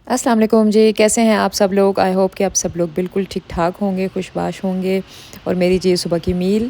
अस्सलाम वालेकुम जी, कैसे हैं आप सब लोग? आई होप कि आप सब लोग बिल्कुल ठीक-ठाक होंगे, खुशबाश होंगे और मेरी जी सुबह की मील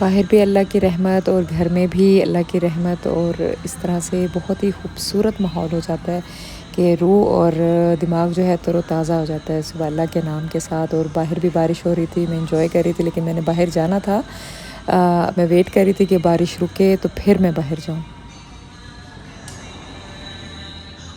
बाहर भी अल्लाह की रहमत और घर में भी अल्लाह की रहमत और इस तरह से बहुत ही खूबसूरत माहौल हो जाता है कि रूह और दिमाग जो है तरोताज़ा हो जाता है सुबह अल्लाह के नाम के साथ। और बाहर भी बारिश हो रही थी, मैं एंजॉय कर रही थी, लेकिन मैंने बाहर जाना था। मैं वेट कर रही थी कि बारिश रुके तो फिर मैं बाहर जाऊँ।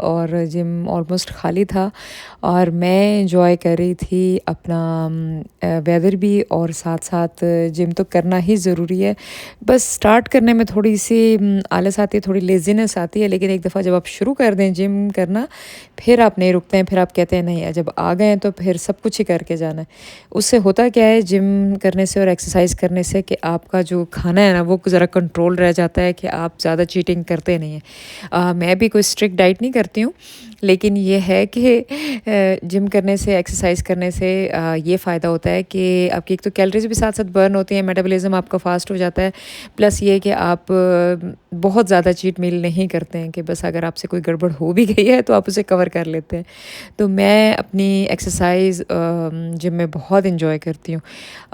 और जिम ऑलमोस्ट खाली था और मैं एन्जॉय कर रही थी अपना वेदर भी और साथ-साथ जिम तो करना ही ज़रूरी है। बस स्टार्ट करने में थोड़ी-सी आलस आती है, थोड़ी लेज़ीनेस आती है, लेकिन एक दफ़ा जब आप शुरू कर दें जिम करना, फिर आप नहीं रुकते हैं, फिर आप कहते हैं नहीं जब आ गए हैं तो फिर सब कुछ ही करके जाना है। उससे होता क्या है जिम करने से और एक्सरसाइज़ करने से कि आपका जो खाना है ना वो ज़रा कंट्रोल रह जाता है कि आप ज़्यादा चीटिंग करते नहीं हैं। मैं भी कोई स्ट्रिक्ट डाइट नहीं करती हूँ, लेकिन ये है कि जिम करने से एक्सरसाइज़ करने से ये फ़ायदा होता है कि आपकी एक तो कैलोरीज़ भी साथ-साथ बर्न होती हैं, मेटाबॉलिज़्म आपका फ़ास्ट हो जाता है। प्लस ये कि आप बहुत ज़्यादा चीट मील नहीं करते हैं कि बस अगर आपसे कोई गड़बड़ हो भी गई है तो आप उसे कवर कर लेते हैं। तो मैं अपनी एक्सरसाइज़ जिम में बहुत एन्जॉय करती हूँ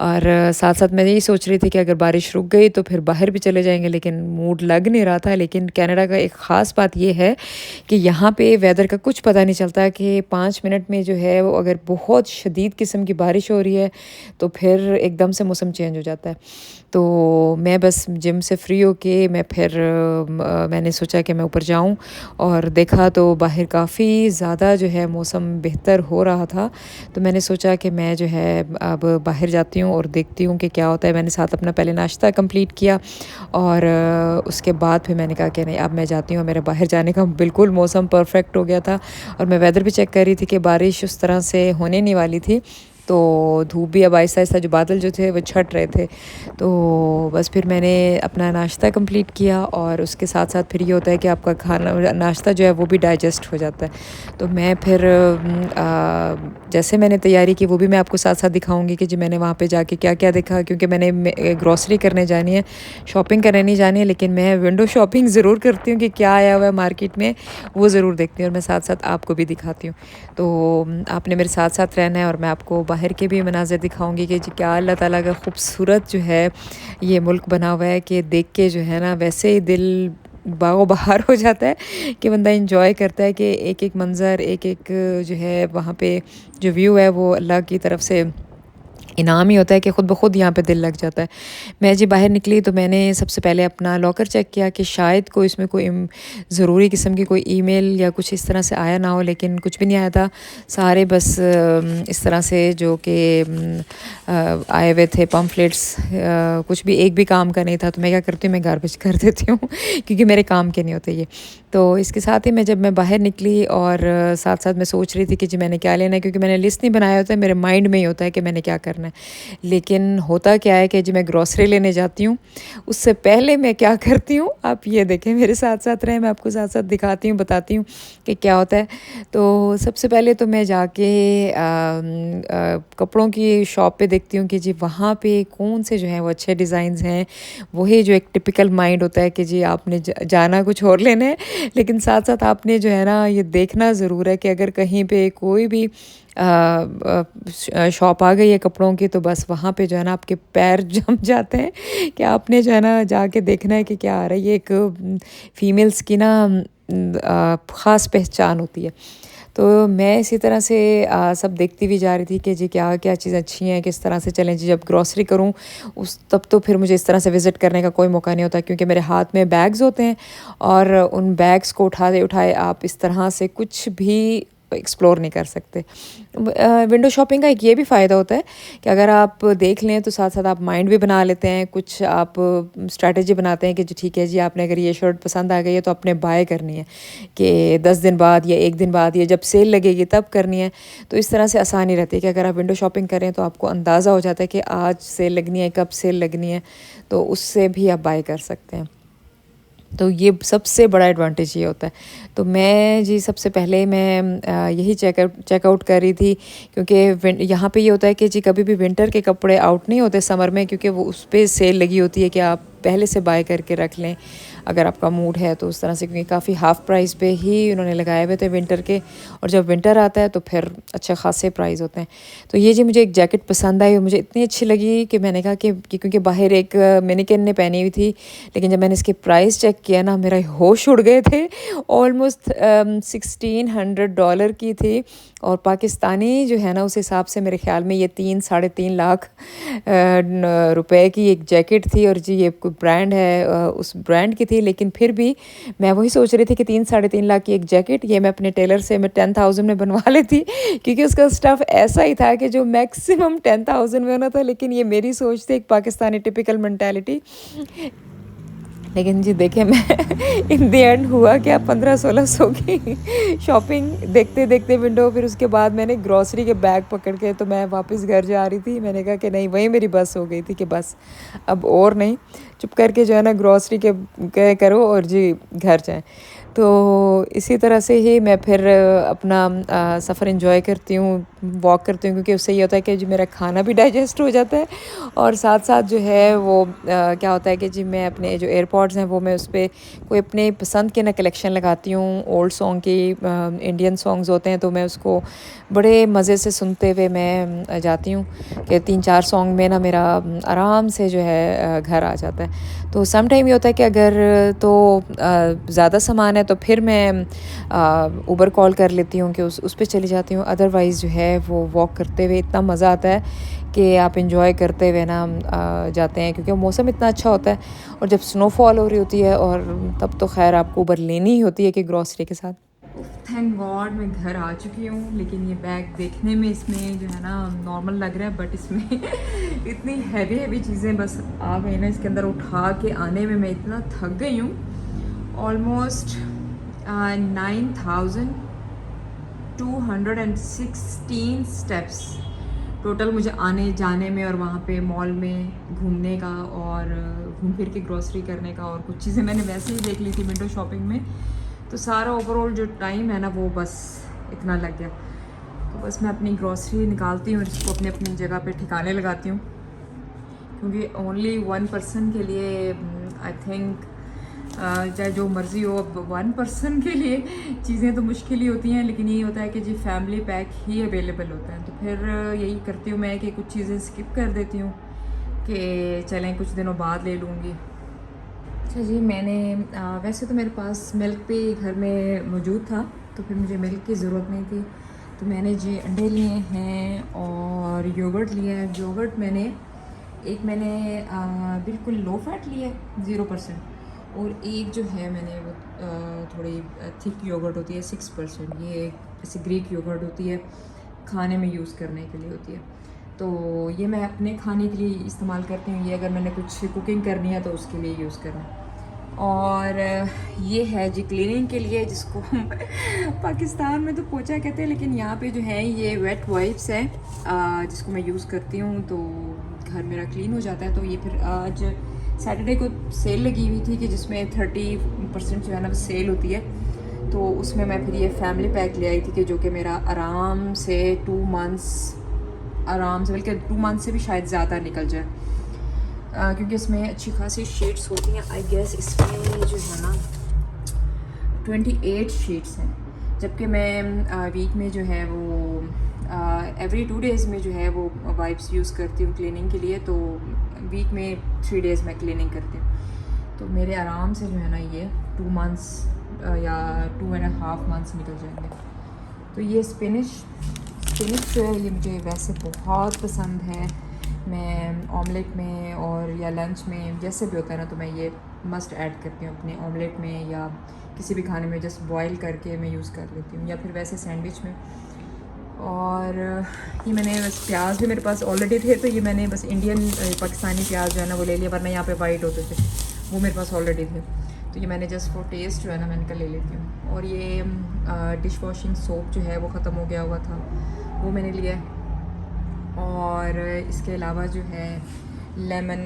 और साथ-साथ मैं यही सोच रही थी कि अगर बारिश रुक गई तो फिर बाहर भी चले जाएँगे, लेकिन मूड लग नहीं रहा था। लेकिन कनाडा का एक ख़ास बात ये है कि यहाँ पे वेदर का कुछ पता नहीं चलता कि 5 मिनट में जो है वो अगर बहुत शदीद किस्म की बारिश हो रही है, तो फिर एकदम से मौसम चेंज हो जाता है। तो मैं बस जिम से फ्री होके मैं फिर मैंने सोचा कि मैं ऊपर जाऊँ और देखा तो बाहर काफ़ी ज़्यादा जो है मौसम बेहतर हो रहा था। तो मैंने सोचा कि मैं जो है अब बाहर जाती हूँ और देखती हूँ कि क्या होता है। मैंने साथ अपना पहले नाश्ता कंप्लीट किया और उसके बाद फिर मैंने कहा कि नहीं अब मैं जाती हूँ। मेरे बाहर जाने का बिल्कुल मौसम परफेक्ट हो गया था और मैं वेदर भी चेक कर रही थी कि बारिश उस तरह से होने नहीं वाली थी। तो धूप भी अब आहिस्ता-आहिस्ता जो बादल जो थे वो छँट रहे थे। तो बस फिर मैंने अपना नाश्ता कंप्लीट किया और उसके साथ-साथ फिर ये होता है कि आपका खाना नाश्ता जो है वो भी डाइजेस्ट हो जाता है। तो मैं फिर जैसे मैंने तैयारी की वो भी मैं आपको साथ-साथ दिखाऊँगी कि जी मैंने वहाँ पे जाके क्या-क्या देखा, क्योंकि मैंने ग्रोसरी करने जानी है, शॉपिंग करने नहीं जानी है, लेकिन मैं विंडो शॉपिंग ज़रूर करती हूँ कि क्या आया हुआ है मार्केट में, वो ज़रूर देखती हूँ और मैं साथ-साथ आपको भी दिखाती हूँ। तो आपने मेरे साथ-साथ रहना है और मैं आपको बाहर के भी मनाज़िर दिखाऊँगी कि जी क्या अल्लाह ताला का खूबसूरत जो है ये मुल्क बना हुआ है कि देख के जो है ना वैसे ही दिल बागो बहार हो जाता है कि बंदा एंजॉय करता है कि एक-एक मंज़र, एक-एक जो है वहाँ पे जो व्यू है वो अल्लाह की तरफ से इनाम ही होता है कि खुद ब खुद यहाँ पे दिल लग जाता है। मैं जी बाहर निकली तो मैंने सबसे पहले अपना लॉकर चेक किया कि शायद कोई इसमें कोई ज़रूरी किस्म की कोई ईमेल या कुछ इस तरह से आया ना हो, लेकिन कुछ भी नहीं आया था। सारे बस इस तरह से जो कि आए हुए थे पम्फलेट्स, कुछ भी एक भी काम का नहीं था। तो मैं क्या करती हूँ, मैं गार्बेज कर देती हूँ क्योंकि मेरे काम के नहीं होते ये। तो इसके साथ ही जब मैं बाहर निकली और साथ-साथ मैं सोच रही थी कि जी मैंने क्या लेना है, क्योंकि मैंने लिस्ट नहीं बनाया होता है, मेरे माइंड में ही होता है कि मैंने क्या करना है। लेकिन होता क्या है कि जी मैं ग्रोसरी लेने जाती हूँ, उससे पहले मैं क्या करती हूँ, आप ये देखें मेरे साथ-साथ रहें, मैं आपको साथ-साथ दिखाती हूँ, बताती हूँ कि क्या होता है। तो सबसे पहले तो मैं जाके कपड़ों की शॉप पे देखती हूँ कि जी वहाँ पे कौन से जो हैं वो अच्छे डिज़ाइन्स हैं। वही जो एक टिपिकल माइंड होता है कि जी आपने जाना कुछ और लेने है, लेकिन साथ-साथ आपने जो है ना ये देखना ज़रूर है कि अगर कहीं पे कोई भी शॉप आ गई है कपड़ों की, तो बस वहाँ पे जो है ना आपके पैर जम जाते हैं कि आपने जो है ना जाके देखना है कि क्या आ रहा है। ये एक फीमेल्स की ना ख़ास पहचान होती है। तो मैं इसी तरह से सब देखती भी जा रही थी कि जी क्या-क्या चीज़ें अच्छी हैं, किस तरह से चलें जी। जब ग्रोसरी करूँ उस तब तो फिर मुझे इस तरह से विज़िट करने का कोई मौका नहीं होता, क्योंकि मेरे हाथ में बैग्स होते हैं और उन बैग्स को उठाए-उठाए आप इस तरह से कुछ भी एक्सप्लोर नहीं कर सकते। विंडो शॉपिंग का एक ये भी फ़ायदा होता है कि अगर आप देख लें तो साथ-साथ आप माइंड भी बना लेते हैं, कुछ आप स्ट्रैटेजी बनाते हैं कि जी ठीक है जी, आपने अगर ये शर्ट पसंद आ गई है तो आपने बाय करनी है, कि 10 दिन बाद या 1 दिन बाद या जब सेल लगेगी तब करनी है। तो इस तरह से आसानी रहती है कि अगर आप विंडो शॉपिंग करें तो आपको अंदाज़ा हो जाता है कि आज सेल लगनी है, कब सेल लगनी है, तो उससे भी आप बाय कर सकते हैं। तो ये सबसे बड़ा एडवांटेज ये होता है। तो मैं जी सबसे पहले मैं यही चेकआउट कर रही थी, क्योंकि यहाँ पे ये होता है कि जी कभी भी विंटर के कपड़े आउट नहीं होते समर में, क्योंकि वो उस पे सेल लगी होती है कि आप पहले से बाय करके रख लें अगर आपका मूड है तो उस तरह से, क्योंकि काफ़ी हाफ़ प्राइस पे ही उन्होंने लगाए हुए थे विंटर के, और जब विंटर आता है तो फिर अच्छे खासे प्राइस होते हैं। तो ये जी मुझे एक जैकेट पसंद आई और मुझे इतनी अच्छी लगी कि मैंने कहा कि क्योंकि बाहर एक मैनिक्विन ने पहनी हुई थी, लेकिन जब मैंने इसके प्राइस चेक किया ना, मेरा होश उड़ गए थे। ऑलमोस्ट $1600 की थी, और पाकिस्तानी जो है ना उस हिसाब से मेरे ख़्याल में ये 3 साढ़े 3 लाख रुपए की एक जैकेट थी। और जी ये कोई ब्रांड है, उस ब्रांड की थी, लेकिन फिर भी मैं वही सोच रही थी कि 3 साढ़े 3 लाख की एक जैकेट, ये मैं अपने टेलर से मैं 10,000 में बनवा लेती, क्योंकि उसका स्टफ़ ऐसा ही था कि जो मैक्सिमम 10,000 में होना था। लेकिन ये मेरी सोच थी, एक पाकिस्तानी टिपिकल मेंटालिटी। लेकिन जी देखें मैं इन द एंड हुआ क्या, 1500-1600 की शॉपिंग देखते देखते विंडो। फिर उसके बाद मैंने ग्रॉसरी के बैग पकड़ के तो मैं वापस घर जा रही थी। मैंने कहा कि नहीं, वहीं मेरी बस हो गई थी कि बस अब और नहीं, चुप करके जो है ना ग्रॉसरी के करो और जी घर जाएं। तो इसी तरह से ही मैं फिर अपना सफ़र एंजॉय करती हूँ, वॉक करती हूँ, क्योंकि उससे ये होता है कि जी मेरा खाना भी डाइजेस्ट हो जाता है, और साथ साथ जो है वो क्या होता है कि जी मैं अपने जो एयरपॉड्स हैं वो मैं उस पर कोई अपने पसंद के ना कलेक्शन लगाती हूँ ओल्ड सॉन्ग की। इंडियन सॉन्ग्स होते हैं तो मैं उसको बड़े मज़े से सुनते हुए मैं जाती हूँ कि 3-4 सॉन्ग में ना मेरा आराम से जो है घर आ जाता है। तो सम टाइम ये होता है कि अगर तो ज़्यादा सामान है तो फिर मैं उबर कॉल कर लेती हूँ कि उस पे चली जाती हूँ। अदरवाइज़ जो है वो वॉक करते हुए इतना मज़ा आता है कि आप इंजॉय करते हुए ना जाते हैं, क्योंकि मौसम इतना अच्छा होता है। और जब स्नोफॉल हो रही होती है और तब तो खैर आपको उबर लेनी ही होती है कि ग्रॉसरी के साथ। थैंक गॉड मैं घर आ चुकी हूँ, लेकिन ये बैग देखने में इसमें जो है ना नॉर्मल लग रहा है, बट इसमें इतनी हैवी हैवी चीज़ें बस आ गई ना, इसके अंदर उठा के आने में मैं इतना थक गई हूँ। ऑलमोस्ट 9,216 स्टेप्स टोटल मुझे आने जाने में, और वहाँ पे मॉल में घूमने का और घूम फिर के ग्रॉसरी करने का, और कुछ चीज़ें मैंने वैसे ही देख ली थी विंडो शॉपिंग में। तो सारा ओवरऑल जो टाइम है ना वो बस इतना लग गया। तो बस मैं अपनी ग्रॉसरी निकालती हूँ और इसको अपनी अपनी जगह पे ठिकाने लगाती हूँ, क्योंकि ओनली 1 पर्सन के लिए आई थिंक चाहे जो मर्ज़ी हो, अब 1 पर्सन के लिए चीज़ें तो मुश्किल ही होती हैं, लेकिन ये होता है कि जी फैमिली पैक ही अवेलेबल होता है। तो फिर यही करती हूँ मैं कि कुछ चीज़ें स्किप कर देती हूँ कि चलें कुछ दिनों बाद ले लूँगी। अच्छा जी, मैंने वैसे तो मेरे पास मिल्क भी घर में मौजूद था, तो फिर मुझे मिल्क की ज़रूरत नहीं थी। तो मैंने जी अंडे लिए हैं और योगर्ट लिया है। योगर्ट मैंने बिल्कुल लो फैट लिया है 0%, और एक जो है मैंने वो थोड़ी थिक योगर्ट होती है 6%। ये जैसे ग्रीक योगर्ट होती है, खाने में यूज़ करने के लिए होती है। तो ये मैं अपने खाने के लिए इस्तेमाल करती हूँ, ये अगर मैंने कुछ कुकिंग करनी है तो उसके लिए यूज़ करना। और ये है जी क्लीनिंग के लिए, जिसको हम पाकिस्तान में तो पोंछा कहते हैं, लेकिन यहाँ पे जो है ये वेट वाइप्स है, जिसको मैं यूज़ करती हूँ तो घर मेरा क्लीन हो जाता है। तो ये फिर आज सैटरडे को सेल लगी हुई थी कि जिसमें 30% जो है ना सेल होती है, तो उसमें मैं फिर ये फैमिली पैक ले आई थी कि जो कि मेरा आराम से 2 मंथ्स, आराम से बल्कि 2 मंथ से भी शायद ज़्यादा निकल जाए, क्योंकि इसमें अच्छी खासी शीट्स होती हैं। आई गेस इसमें जो है ना 28 शीट्स हैं, जबकि मैं वीक में जो है वो एवरी 2 डेज़ में जो है वो वाइप्स यूज़ करती हूँ क्लीनिंग के लिए। तो वीक में 3 डेज़ मैं क्लीनिंग करती हूँ, तो मेरे आराम से जो है ना ये 2 मंथ्स या 2.5 मंथ्स निकल जाएंगे। तो ये स्पिनिच जो है ये मुझे वैसे बहुत पसंद है। मैं ऑमलेट में और या लंच में जैसे भी होता है ना, तो मैं ये मस्ट ऐड करती हूँ अपने ऑमलेट में या किसी भी खाने में, जस्ट बॉईल करके मैं यूज़ कर लेती हूँ, या फिर वैसे सैंडविच में। और ये मैंने बस प्याज भी मेरे पास ऑलरेडी थे, तो ये मैंने बस इंडियन पाकिस्तानी प्याज जो है ना वो ले लिया, वरना यहाँ पे वाइट होते थे, वो मेरे पास ऑलरेडी थे। तो ये मैंने जस्ट फॉर टेस्ट जो है ना मैंने कल ले लेती हूँ। और ये डिश वॉशिंग सोप जो है वो ख़त्म हो गया हुआ था, वो मैंने लिया है। और इसके अलावा जो है लेमन,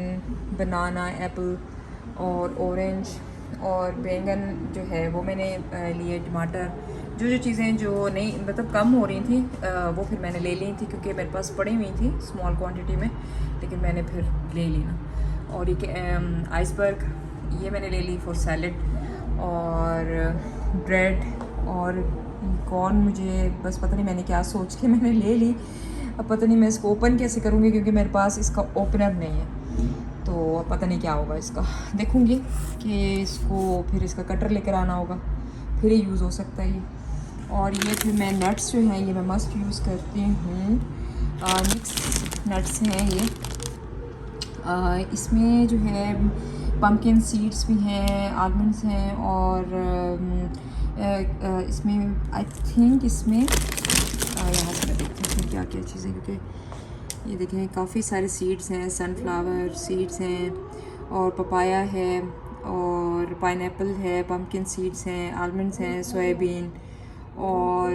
बनाना, एप्पल और ऑरेंज और बैंगन जो है वो मैंने लिए, टमाटर, जो चीज़ें जो नहीं मतलब कम हो रही थी वो फिर मैंने ले ली थी, क्योंकि मेरे पास पड़ी हुई थी स्मॉल क्वांटिटी में, लेकिन मैंने फिर ले ली ना। और ये आइसबर्ग ये मैंने ले ली फॉर सैलड, और ब्रेड और कॉर्न, मुझे बस पता नहीं मैंने क्या सोच के मैंने ले ली। अब पता नहीं मैं इसको ओपन कैसे करूँगी, क्योंकि मेरे पास इसका ओपनर नहीं है, तो पता नहीं क्या होगा इसका। देखूँगी कि इसको फिर इसका कटर लेकर आना होगा, फिर ही यूज़ हो सकता है ये। और ये फिर मैं नट्स जो हैं ये मैं मस्ट यूज़ करती हूँ, मिक्स नट्स हैं ये। इसमें जो है पम्पकिन सीड्स भी हैं, आलमंड्स हैं, और इसमें आई थिंक इसमें यहाँ से मैं देखती हूँ क्या क्या चीज़ें, क्योंकि ये देखें काफ़ी सारे सीड्स हैं, सनफ्लावर सीड्स हैं और पपाया है और पाइनएप्पल है, पम्पकिन सीड्स हैं, आलमंड्स हैं, सोयाबीन, और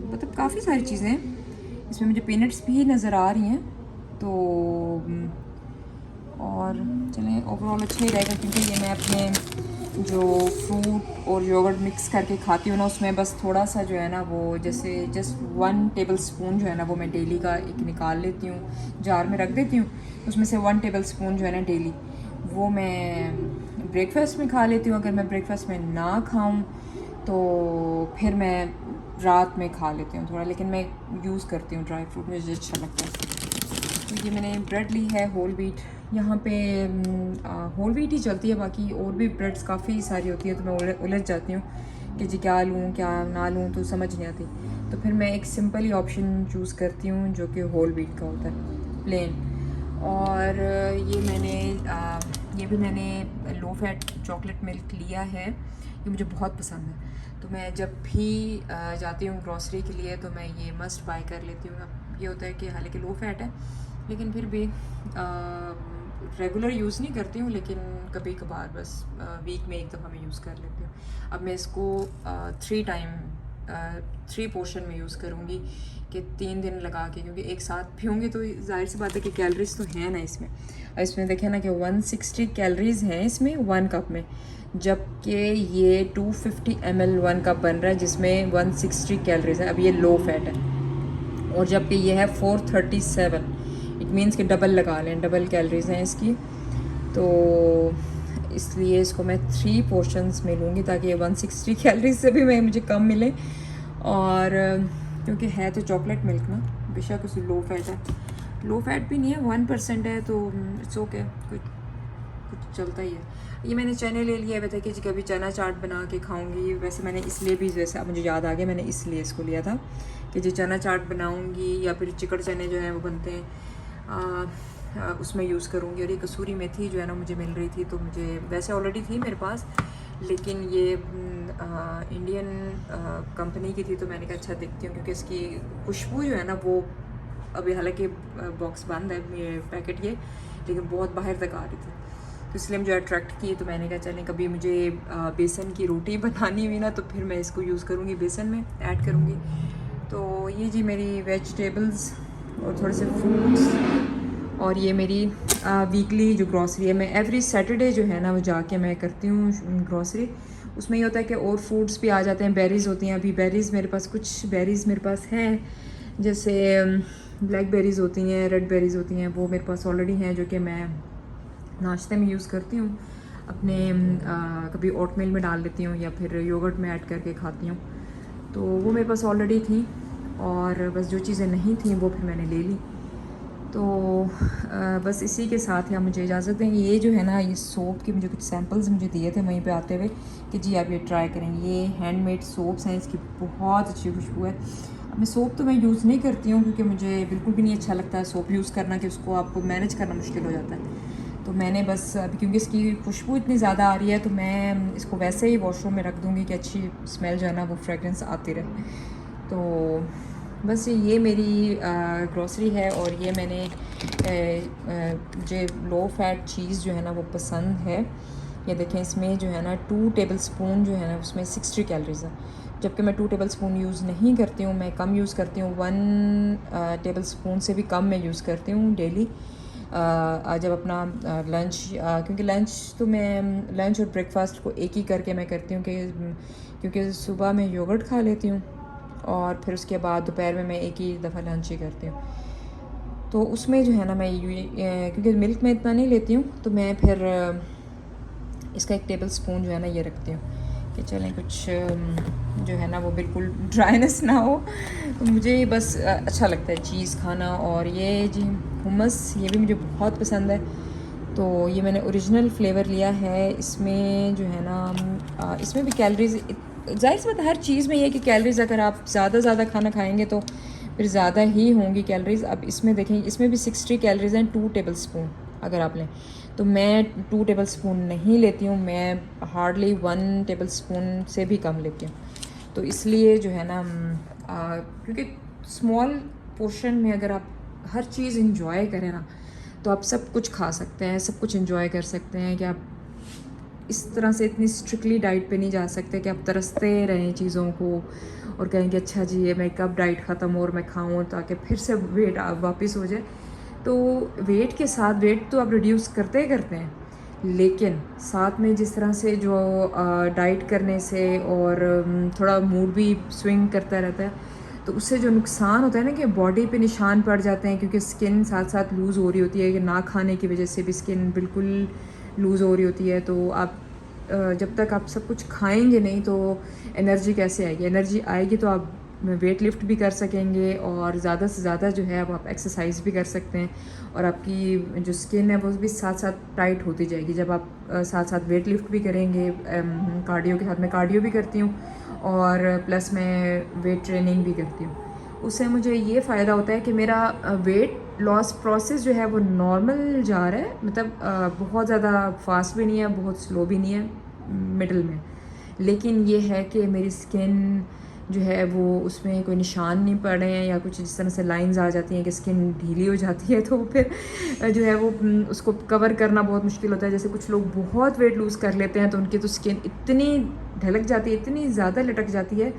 मतलब काफ़ी सारी चीज़ें हैं। इसमें मुझे पीनट्स भी नज़र आ रही हैं, तो और चलें ओवरऑल अच्छा ही रहेगा, क्योंकि ये मैं अपने जो फ्रूट और योगर्ट मिक्स करके खाती हूँ ना, उसमें बस थोड़ा सा जो है ना वो जैसे जस्ट 1 टेबल स्पून जो है ना वो मैं डेली का एक निकाल लेती हूँ, जार में रख देती हूँ। उसमें से 1 टेबल स्पून जो है ना डेली वो मैं ब्रेकफास्ट में खा लेती हूँ। अगर मैं ब्रेकफास्ट में ना खाऊँ तो फिर मैं रात में खा लेती हूँ थोड़ा, लेकिन मैं यूज़ करती हूँ ड्राई फ्रूट, मुझे अच्छा लगता है। तो ये मैंने ब्रेड ली है होल व्हीट, यहाँ पे होल व्हीट ही चलती है, बाकी और भी ब्रेड्स काफ़ी सारी होती है, तो मैं उलझ जाती हूँ कि जी क्या लूँ क्या ना लूँ, तो समझ नहीं आती। तो फिर मैं एक सिंपल ही ऑप्शन चूज़ करती हूँ जो कि होल व्हीट का होता है, प्लेन। और ये भी मैंने लो फैट चॉकलेट मिल्क लिया है, ये मुझे बहुत पसंद है। तो मैं जब भी जाती हूँ ग्रॉसरी के लिए तो मैं ये मस्ट बाय कर लेती हूँ। अब ये होता है कि हालांकि लो फैट है, लेकिन फिर भी रेगुलर यूज़ नहीं करती हूँ, लेकिन कभी कभार बस वीक में एक दफ़ा मैं यूज़ कर लेती हूँ। अब मैं इसको 3 पोर्शन में यूज़ करूँगी कि 3 दिन लगा के, क्योंकि एक साथ पीऊँगी तो जाहिर सी बात है कि कैलोरीज तो है ना इसमें। और इसमें देखें ना कि 160 कैलोरीज़ हैं इसमें 1 कप में, जबकि ये 250 ml 1 कप बन रहा है जिसमें 160 कैलोरीज़ है। अब ये लो फैट है, और जबकि ये है 437, इट मीन्स कि डबल लगा लें, डबल कैलोरीज़ हैं इसकी। तो इसलिए इसको मैं 3 पोर्शंस में लूँगी ताकि ये 160 कैलोरीज से भी मुझे कम मिले। और क्योंकि है तो चॉकलेट मिल्क ना, बेशक उसी लो फैट है, लो फैट भी नहीं है, 1% है, तो इट्स ओके, कुछ चलता ही है। ये मैंने चने ले लिया है, बताइए कि कभी चना चाट बना के खाऊंगी। वैसे मैंने इसलिए भी, जैसे अब मुझे याद आ गया, मैंने इसलिए इसको लिया था कि जो चना चाट बनाऊंगी, या फिर चिकड़ चने जो हैं वो बनते हैं उसमें यूज़ करूँगी। और ये कसूरी मेथी जो है ना मुझे मिल रही थी, तो मुझे वैसे ऑलरेडी थी मेरे पास, लेकिन ये इंडियन कंपनी की थी, तो मैंने कहा अच्छा देखती हूँ, क्योंकि इसकी खुशबू जो है ना वो अभी, हालांकि बॉक्स बंद है ये पैकेट, ये लेकिन बहुत बाहर तक आ रही थी, तो इसलिए मुझे अट्रैक्ट की। तो मैंने कहा चलें कभी मुझे बेसन की रोटी बनानी हुई ना, तो फिर मैं इसको यूज़ करूँगी, बेसन में ऐड करूँगी। तो ये जी मेरी वेजिटेबल्स और थोड़े से फ्रूट्स, और ये मेरी वीकली जो ग्रॉसरी है, मैं एवरी सैटरडे जो है ना वो जाके मैं करती हूँ ग्रॉसरी। उसमें ये होता है कि और फ्रूट्स भी आ जाते हैं, बेरीज़ होती हैं। अभी बेरीज़ मेरे पास, कुछ बेरीज़ मेरे पास हैं, जैसे ब्लैक बेरीज़ होती हैं, रेड बेरीज़ होती हैं, वो मेरे पास ऑलरेडी हैं, जो कि मैं नाश्ते में यूज़ करती हूँ अपने। कभी ओटमील में डाल देती हूँ या फिर योगर्ट में ऐड करके खाती हूँ, तो वो मेरे पास ऑलरेडी थी। और बस जो चीज़ें नहीं थी वो फिर मैंने ले ली। तो बस इसी के साथ है, मुझे इजाज़त दें। ये जो है ना, ये सोप के मुझे कुछ सैम्पल्स मुझे दिए थे वहीं पे आते हुए कि जी आप ये ट्राई करें। ये हैंडमेड सोप्स हैं, इसकी बहुत अच्छी खुशबू है। अब मैं सोप तो मैं यूज़ नहीं करती हूँ क्योंकि मुझे बिल्कुल भी नहीं अच्छा लगता है सोप यूज़ करना, कि उसको आपको मैनेज करना मुश्किल हो जाता है। तो मैंने बस अभी क्योंकि इसकी खुशबू इतनी ज़्यादा आ रही है तो मैं इसको वैसे ही वॉशरूम में रख दूँगी कि अच्छी स्मेल जो है ना वो फ्रेगरेंस आती रहे। तो बस ये मेरी ग्रॉसरी है। और ये मैंने मुझे लो फैट चीज़ जो है ना वो पसंद है। ये देखें, इसमें जो है ना 2 टेबल स्पून जो है ना उसमें 60 कैलोरीज़ है, जबकि मैं 2 टेबल स्पून यूज़ नहीं करती हूँ, मैं कम यूज़ करती हूँ। 1 टेबल स्पून से भी कम मैं यूज़ करती हूँ डेली जब अपना लंच, क्योंकि लंच तो मैं लंच और ब्रेकफास्ट को एक ही करके मैं करती हूँ कि क्योंकि सुबह मैं योगर्ट खा लेती हूँ और फिर उसके बाद दोपहर में मैं एक ही दफ़ा लंच ही करती हूँ। तो उसमें जो है ना मैं क्योंकि मिल्क में इतना नहीं लेती हूँ तो मैं फिर इसका 1 टेबल स्पून जो है ना ये रखती हूँ कि चलें कुछ जो है ना वो बिल्कुल ड्राइनेस ना हो। तो मुझे बस अच्छा लगता है चीज़ खाना। और ये जी हुमस, ये भी मुझे बहुत पसंद है। तो ये मैंने ओरिजिनल फ्लेवर लिया है। इसमें जो है ना इसमें भी कैलोरीज, जाहिर सी बात है हर चीज़ में ये है कि कैलोरीज अगर आप ज़्यादा खाना खाएंगे तो फिर ज़्यादा ही होंगी कैलोरीज़। अब इसमें देखें, इसमें भी 60 कैलोरीज़ हैं 2 टेबल स्पून अगर आप लें। तो मैं 2 टेबल स्पून नहीं लेती हूँ, मैं हार्डली 1 टेबल स्पून से भी कम लेती हूँ। तो इसलिए जो है ना क्योंकि स्मॉल पोर्शन में अगर आप हर चीज़ इंजॉय करें ना तो आप सब कुछ खा सकते हैं, सब कुछ इंजॉय कर सकते हैं। कि आप इस तरह से इतनी स्ट्रिक्टली डाइट पे नहीं जा सकते कि आप तरसते रहें चीज़ों को और कहेंगे अच्छा जी ये मैं कब डाइट ख़त्म हो और मैं खाऊं ताकि फिर से वेट वापस हो जाए। तो वेट के साथ वेट तो आप रिड्यूस करते ही करते हैं, लेकिन साथ में जिस तरह से जो डाइट करने से और थोड़ा मूड भी स्विंग करता रहता है तो उससे जो नुकसान होता है ना कि बॉडी पे निशान पड़ जाते हैं, क्योंकि स्किन साथ साथ लूज़ हो रही होती है कि ना खाने की वजह से भी स्किन बिल्कुल लूज़ हो रही होती है। तो आप जब तक आप सब कुछ खाएंगे नहीं तो एनर्जी कैसे आएगी? एनर्जी आएगी तो आप वेट लिफ्ट भी कर सकेंगे और ज़्यादा से ज़्यादा जो है अब आप एक्सरसाइज भी कर सकते हैं और आपकी जो स्किन है वो भी साथ साथ टाइट होती जाएगी जब आप साथ साथ वेट लिफ्ट भी करेंगे। कार्डियो के साथ मैं कार्डियो भी करती हूँ और प्लस मैं वेट ट्रेनिंग भी करती हूँ। उससे मुझे ये फ़ायदा होता है कि मेरा वेट लॉस प्रोसेस जो है वो नॉर्मल जा रहा है, मतलब बहुत ज़्यादा फास्ट भी नहीं है, बहुत स्लो भी नहीं है, मिडल में। लेकिन ये है कि मेरी स्किन जो है वो उसमें कोई निशान नहीं पड़ रहे हैं या कुछ जिस तरह से लाइंस आ जाती हैं कि स्किन ढीली हो जाती है तो फिर जो है वो उसको कवर करना बहुत मुश्किल होता है। जैसे कुछ लोग बहुत वेट लूज़ कर लेते हैं तो उनकी तो स्किन इतनी ढलक जाती है, इतनी ज़्यादा लटक जाती है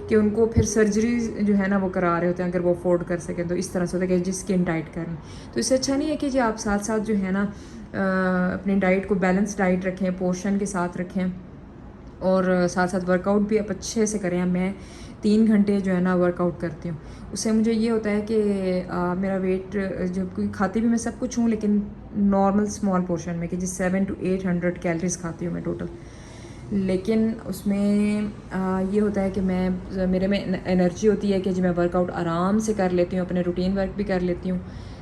कि उनको फिर सर्जरी जो है ना वो करा रहे होते हैं अगर वो अफोर्ड कर सकें। तो इस तरह से होता है कि जी स्किन टाइट करना। तो इससे अच्छा नहीं है कि जी आप साथ साथ जो है ना अपनी डाइट को बैलेंस डाइट रखें, पोर्शन के साथ रखें और साथ साथ वर्कआउट भी आप अच्छे से करें। मैं 3 घंटे जो है ना वर्कआउट करती हूँ। उससे मुझे ये होता है कि मेरा वेट जब कोई खाती भी मैं सब कुछ हूँ लेकिन नॉर्मल स्मॉल पोर्शन में कि जी 700 to 800 कैलोरीज खाती हूँ मैं टोटल। लेकिन उसमें ये होता है कि मेरे में एनर्जी होती है कि जी मैं वर्कआउट आराम से कर लेती हूँ, अपने रूटीन वर्क भी कर लेती हूँ।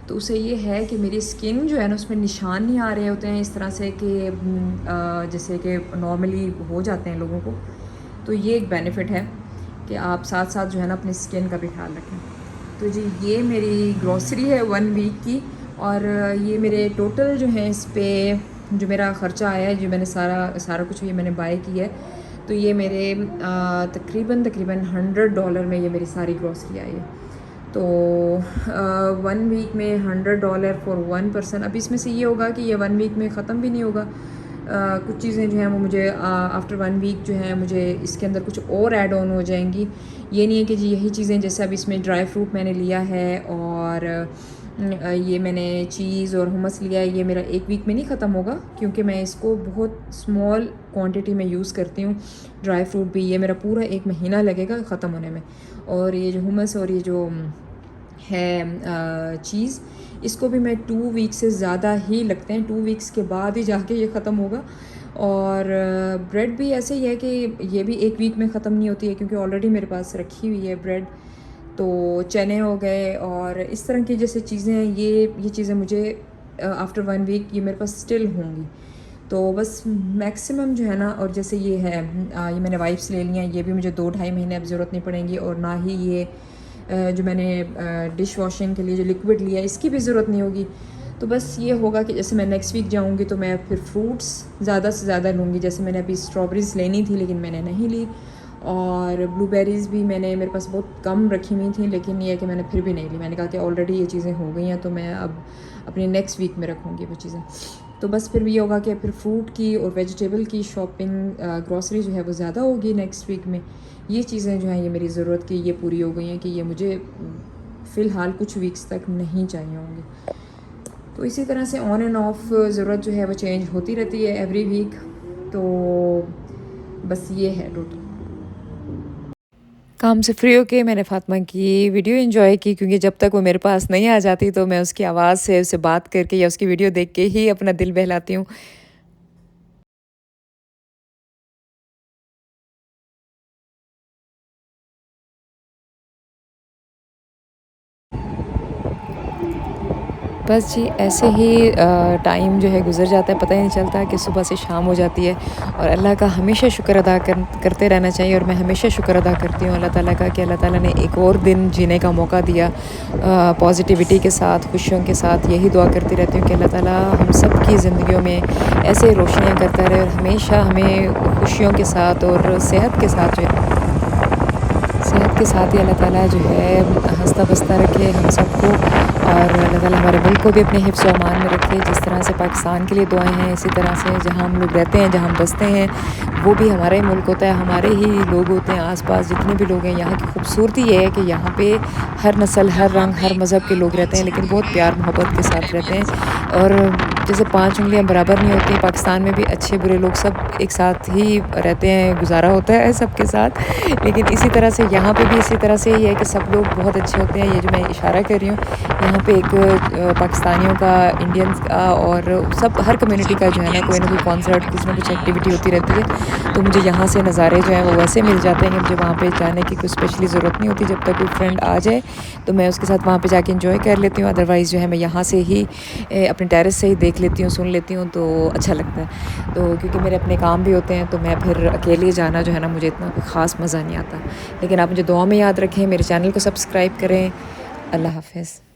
तो उससे ये है कि मेरी स्किन जो है ना उसमें निशान नहीं आ रहे होते हैं इस तरह से कि जैसे कि नॉर्मली हो जाते हैं लोगों को। तो ये एक बेनिफिट है कि आप साथ साथ जो है ना अपनी स्किन का भी ख्याल रखें। तो जी ये मेरी ग्रॉसरी है 1 वीक की और ये मेरे टोटल जो है इस पर जो मेरा ख़र्चा आया है, जो मैंने सारा कुछ ये मैंने बाय किया है, तो ये मेरे तकरीबन $100 में ये मेरी सारी ग्रॉसरी आई है। तो 1 वीक में $100 फॉर 1 पर्सन। अब इसमें से ये होगा कि ये 1 वीक में ख़त्म भी नहीं होगा। कुछ चीज़ें जो हैं वो मुझे आफ्टर 1 वीक जो है मुझे इसके अंदर कुछ और ऐड ऑन हो जाएंगी। ये नहीं है कि जी यही चीज़ें, जैसे अब इसमें ड्राई फ्रूट मैंने लिया है और ये मैंने चीज़ और हुमस लिया है, ये मेरा 1 वीक में नहीं ख़त्म होगा क्योंकि मैं इसको बहुत स्मॉल क्वांटिटी में यूज़ करती हूँ। ड्राई फ्रूट भी ये मेरा पूरा 1 महीना लगेगा ख़त्म होने में। और ये जो हुमस और ये जो है चीज़, इसको भी मैं 2 वीक से ज़्यादा ही लगते हैं, 2 वीक्स के बाद ही जाके ये ख़त्म होगा। और ब्रेड भी ऐसे ही है कि ये भी 1 वीक में ख़त्म नहीं होती है क्योंकि ऑलरेडी मेरे पास रखी हुई है ब्रेड। तो चने हो गए और इस तरह की जैसे चीज़ें हैं, ये चीज़ें मुझे आफ्टर 1 वीक ये मेरे पास स्टिल होंगी। तो बस मैक्सिमम जो है ना, और जैसे ये है ये मैंने वाइप्स ले ली हैं, ये भी मुझे 2 ढाई महीने अब ज़रूरत नहीं पड़ेंगी, और ना ही ये जो मैंने डिश वॉशिंग के लिए जो लिक्विड लिया है इसकी भी ज़रूरत नहीं होगी। तो बस ये होगा कि जैसे मैं नेक्स्ट वीक जाऊँगी तो मैं फिर फ्रूट्स ज़्यादा से ज़्यादा लूँगी। जैसे मैंने अभी स्ट्रॉबेरीज़ लेनी थी लेकिन मैंने नहीं ली, और ब्लूबेरीज़ भी मैंने मेरे पास बहुत कम रखी हुई थी, लेकिन ये है कि मैंने फिर भी नहीं ली। मैंने कहा कि ऑलरेडी ये चीज़ें हो गई हैं तो मैं अब अपने नेक्स्ट वीक में रखूँगी वो चीज़ें। तो बस फिर ये होगा कि फिर फ्रूट की और वेजिटेबल की शॉपिंग, ग्रॉसरी जो है वो ज़्यादा होगी नेक्स्ट वीक में। ये चीज़ें जो हैं ये मेरी ज़रूरत की ये पूरी हो गई हैं कि ये मुझे फ़िलहाल कुछ वीक्स तक नहीं चाहिए होंगी। तो इसी तरह से ऑन एंड ऑफ ज़रूरत जो है वो चेंज होती रहती है एवरी वीक। तो बस ये है टोटल। काम से फ्री होके मैंने फ़ातिमा की वीडियो एंजॉय की, क्योंकि जब तक वो मेरे पास नहीं आ जाती तो मैं उसकी आवाज़ से उससे बात करके या उसकी वीडियो देख के ही अपना दिल बहलाती हूँ। बस जी ऐसे ही टाइम जो है गुज़र जाता है, पता ही नहीं चलता कि सुबह से शाम हो जाती है। और अल्लाह का हमेशा शुक्र अदा करते रहना चाहिए, और मैं हमेशा शुक्र अदा करती हूँ अल्लाह ताला का कि अल्लाह ताला ने एक और दिन जीने का मौका दिया पॉजिटिविटी के साथ, खुशियों के साथ। यही दुआ करती रहती हूँ कि अल्लाह ताला हम सब की ज़िंदगियों में ऐसे रोशनियाँ करता रहे और हमेशा हमें खुशियों के साथ और सेहत के साथ जो है, सेहत के साथ ही अल्लाह ताला जो है हंसता बसता रखे हम सबको, और अल्लाह ताला हमारे मुल्क को भी अपने हिफ्ज़ व अमान में रखे। जिस तरह से पाकिस्तान के लिए दुआएं हैं, इसी तरह से जहाँ हम लोग रहते हैं, जहाँ हम बसते हैं, वो भी हमारा ही मुल्क होता है, हमारे ही लोग होते हैं। आसपास जितने भी लोग हैं, यहाँ की खूबसूरती ये है कि यहाँ पे हर नस्ल, हर रंग, हर मज़हब के लोग रहते हैं, लेकिन बहुत प्यार मोहब्बत के साथ रहते हैं। और जैसे 5 उंगलियाँ बराबर नहीं होती, पाकिस्तान में भी अच्छे बुरे लोग सब एक साथ ही रहते हैं, गुजारा होता है सबके साथ। लेकिन इसी तरह से यहाँ पे भी इसी तरह से ही है कि सब लोग बहुत अच्छे होते हैं। ये जो मैं इशारा कर रही हूँ, यहाँ पे एक पाकिस्तानियों का, इंडियंस का, और सब हर कम्युनिटी का जो है ना कोई कॉन्सर्ट, कुछ ना कुछ एक्टिविटी होती रहती है। तो मुझे यहाँ से नज़ारे जो हैं वो वैसे मिल जाते हैं कि मुझे वहाँ पे जाने की कोई स्पेशली ज़रूरत नहीं होती। जब तक कोई फ्रेंड आ जाए तो मैं उसके साथ वहाँ पे जाके एंजॉय कर लेती हूँ। अदरवाइज़ जो है मैं यहाँ से ही अपने टेरेस से ही देख लेती हूँ, सुन लेती हूँ, तो अच्छा लगता है। तो क्योंकि मेरे अपने काम भी होते हैं तो मैं फिर अकेले जाना जो है ना, मुझे इतना कोई ख़ास मज़ा नहीं आता। लेकिन आप मुझे दुआ में याद रखें, मेरे चैनल को सब्सक्राइब करें। अल्लाह हाफ़िज़।